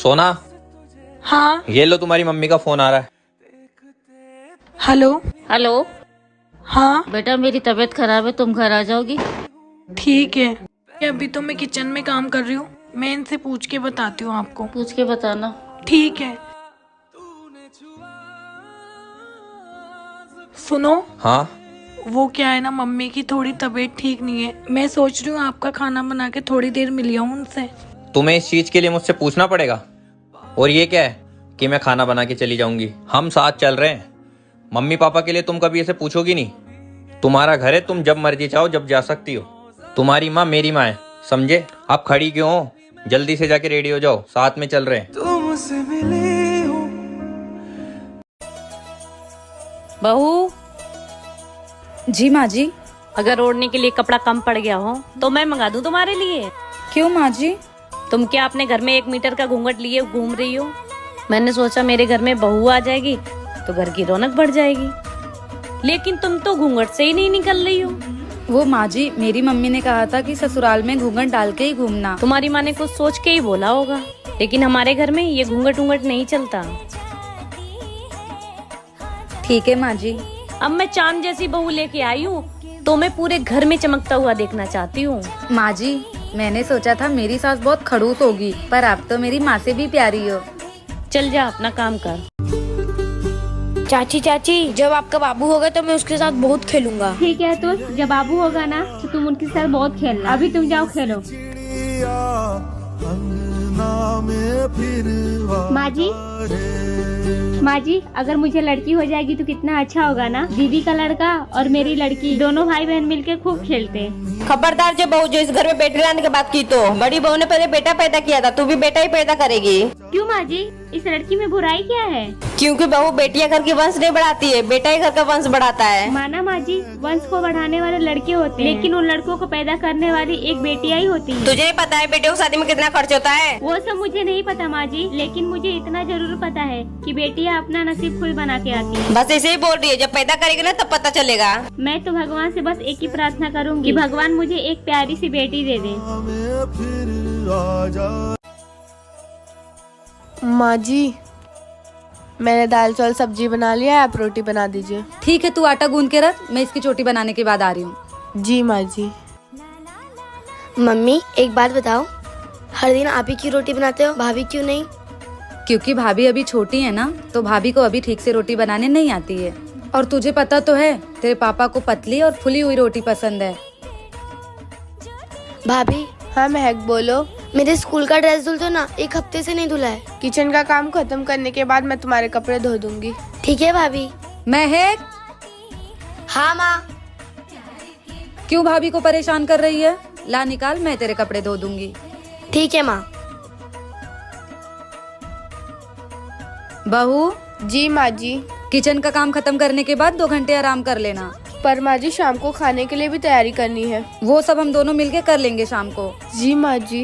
सोना, हाँ। ये लो तुम्हारी मम्मी का फोन आ रहा है। हेलो। हेलो हाँ बेटा, मेरी तबीयत खराब है, तुम घर आ जाओगी? ठीक है। अभी तो मैं किचन में काम कर रही हूँ, मैं इनसे पूछ के बताती हूँ आपको। पूछ के बताना। ठीक है। सुनो, हाँ, वो क्या है ना, मम्मी की थोड़ी तबीयत ठीक नहीं है। मैं सोच रही हूँ आपका खाना बना के थोड़ी देर मिल आऊँ उनसे। तुम्हें इस चीज के लिए मुझसे पूछना पड़ेगा? और ये क्या है कि मैं खाना बना के चली जाऊंगी? हम साथ चल रहे हैं। मम्मी पापा के लिए तुम कभी ऐसे पूछोगी नहीं। तुम्हारा घर है, तुम जब मर्जी चाहो जब जा सकती हो। तुम्हारी माँ मेरी माँ है, समझे? आप खड़ी क्यों हो? जल्दी से जाके रेडी हो जाओ, साथ में चल रहे हैं। बहू, जी माँ जी। अगर ओढ़ने के लिए कपड़ा कम पड़ गया हो तो मैं मंगा दूं तुम्हारे लिए। क्यों माँ जी? तुम क्या अपने घर में 1 मीटर का घूंघट लिए घूम रही हो? मैंने सोचा मेरे घर में बहू आ जाएगी तो घर की रौनक बढ़ जाएगी, लेकिन तुम तो घूंघट से ही नहीं निकल रही हो। वो माँ जी, मेरी मम्मी ने कहा था कि ससुराल में घूंघट डाल के ही घूमना। तुम्हारी माँ ने कुछ सोच के ही बोला होगा, लेकिन हमारे घर में ये घूंघट उंगट नहीं चलता। ठीक है माँ जी। अब मैं चांद जैसी बहू लेके आई हूँ तो मैं पूरे घर में चमकता हुआ देखना चाहती हूँ। माँ जी, मैंने सोचा था मेरी सास बहुत खड़ूस होगी, पर आप तो मेरी माँ से भी प्यारी हो। चल जा, अपना काम कर। चाची चाची, जब आपका बाबू होगा तो मैं उसके साथ बहुत खेलूंगा। ठीक है, तो जब बाबू होगा ना तो तुम उनके साथ बहुत खेलना। अभी तुम जाओ खेलो। माँ जी, अगर मुझे लड़की हो जाएगी तो कितना अच्छा होगा ना। दीदी का लड़का और मेरी लड़की, दोनों भाई बहन मिलके खूब खेलते हैं। खबरदार जो बहू जो इस घर में बेटे लाने की बात की तो बड़ी बहू ने पहले बेटा पैदा किया था, तू भी बेटा ही पैदा करेगी। क्यों माँ जी, इस लड़की में बुराई क्या है? क्योंकि बहू बेटियां घर की वंश नहीं बढ़ाती है, बेटा ही घर का वंश बढ़ाता है। माना माँ जी, वंश को बढ़ाने वाले लड़के होते हैं, लेकिन उन लड़कों को पैदा करने वाली एक बेटियां ही होती है। तुझे नहीं पता है बेटियों की शादी में कितना खर्च होता है? वो सब मुझे नहीं पता माँ जी, लेकिन मुझे इतना जरूर पता है कि बेटियां अपना नसीब खुद बना के आती हैं। बस ऐसे ही बोल रही है, जब पैदा करेगी ना तब पता चलेगा। मैं तो भगवान से बस एक ही प्रार्थना करूंगी कि भगवान मुझे एक प्यारी सी बेटी दे दे। माँ जी, मैंने दाल चावल सब्जी बना लिया है, आप रोटी बना दीजिए। ठीक है, तू आटा गूंद के रख, मैं इसकी चोटी बनाने के बाद आ रही हूँ। जी माँ जी। मम्मी, एक बात बताओ, हर दिन आप ही की रोटी बनाते हो, भाभी क्यों नहीं? क्योंकि भाभी अभी छोटी है ना, तो भाभी को अभी ठीक से रोटी बनाने नहीं आती है। और तुझे पता तो है, तेरे पापा को पतली और फुली हुई रोटी पसंद है। भाभी। हाँ महक, बोलो। मेरे स्कूल का ड्रेस धुल दो ना, 1 हफ्ते से नहीं धुला है। किचन का काम खत्म करने के बाद मैं तुम्हारे कपड़े धो दूंगी। ठीक है भाभी। महक। हाँ माँ। क्यों भाभी को परेशान कर रही है? ला निकाल, मैं तेरे कपड़े धो दूंगी। ठीक है माँ। बहू। जी माँ जी। किचन का काम खत्म करने के बाद 2 घंटे आराम कर लेना। पर माँ जी, शाम को खाने के लिए भी तैयारी करनी है। वो सब हम दोनों मिलके कर लेंगे शाम को। जी माँ जी।